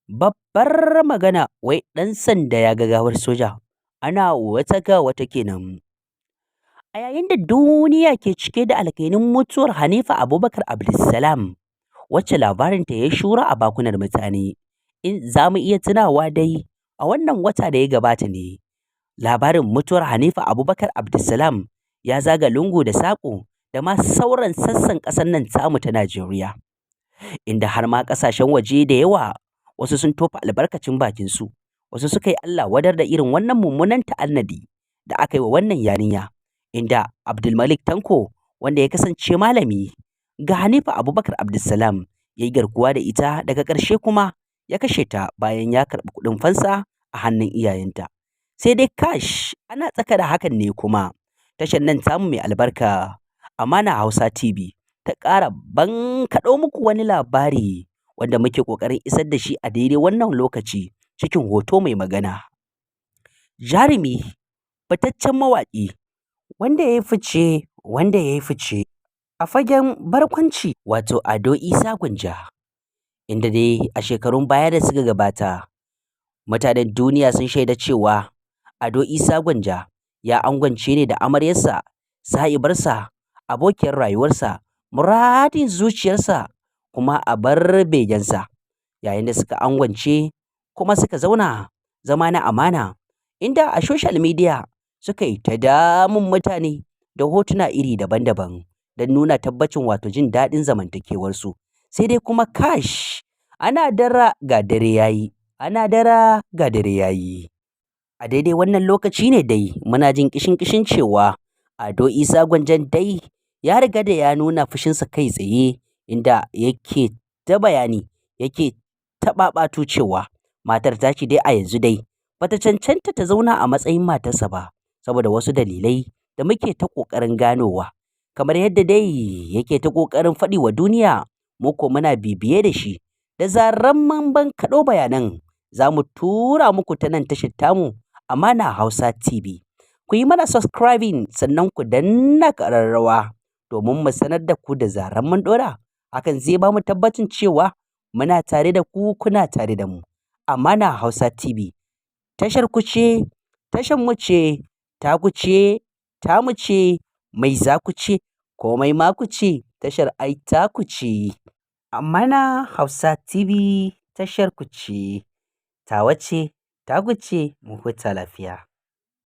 Babbar magana wai ɗan sanda ya ga gawar soja, ana wata ga wata kenan. A yayin da duniya ke cike da alkainin mutuwar Hanifa Abubakar Abdulsalam, wacce labarinta ya shura a bakunan mutane, in za mu iya tunawa dai a wannan wata da ya gabata ne, labarin mutuwar Hanifa Abubakar Abdulsalam ya zaga lungu da saƙo da ma sauran sassan ƙasar nan tamu ta Najeriya, inda har ma ƙasashen waje da yawa wasu sun tofa albarkacin bakinsu, wasu suka yi Allah wadar da irin wannan mummunan ta'annadi da aka yi wa wannan yarinya, inda Abdulmalik Tanko wanda ya kasance malami ga Hanifa Abubakar Abdulsalam ya yi garkuwa da ita daga ƙarshe kuma ya kashe ta bayan ya karɓi kuɗin fansa a hannun iyayenta. Sai dai kash ana tsaka da hakan ne kuma tashar nan tamu mai albarka Amana Hausa TV ta ƙara bankaɗo muku wani labari wanda muke ƙoƙarin isar da shi a daidai wannan lokaci cikin hoto mai magana. Jarumi, fitaccen mawaƙi, wanda ya yi fice a fagen barkwanci wato Ado Isa Gwanja, inda dai a shekarun baya da suka gabata mutanen duniya sun shaida cewa Ado Isa Gwanja ya angwance ne da amaryarsa, sahibarsa, abokiyar rayuwarsa, muradin zuciyarsa kuma abar begensa, yayin da suka angwance kuma suka zauna zama na amana, inda a social media suka yi ta damun mutane da hotuna iri daban-daban don nuna tabbacin wato jin daɗin zamantakewarsu. Sai dai kuma kash ana dara ga dare yayi, ana dara ga dare yayi. A daidai wannan lokaci ne dai muna jin kishin cewa Ado Isa Gwanjan dai ya riga da ya nuna fushinsa kai tsaye, inda yake ta bayani, yake ta ɓaɓatu cewa matar tashi dai a yanzu dai bata cancanta ta zauna a matsayin matarsa ba, saboda wasu dalilai da muke ta ƙoƙarin ganowa. Kamar yadda dai yake ta ƙoƙarin faɗi wa duniya, mu ko muna bibiye da shi, da zaran mun bankaɗo bayanan za mu tura muku ta nan tashar tamu Amana Hausa TV. Ku yi mana subscribing sannan ku danna ƙararrawa domin mu sanar da ku da zaran mun ɗora. Hakan zai ba mu tabbacin cewa muna tare da ku, kuna tare da mu. Amana Hausa TV, tashar ku ce, tashar mu ce, taku ce, tamu ce, mai za ku ce, komai ma ku ce, tashar ai taku ce. Amana Hausa TV, tashar ku ce, tawa ce, taku ce, mu huta lafiya.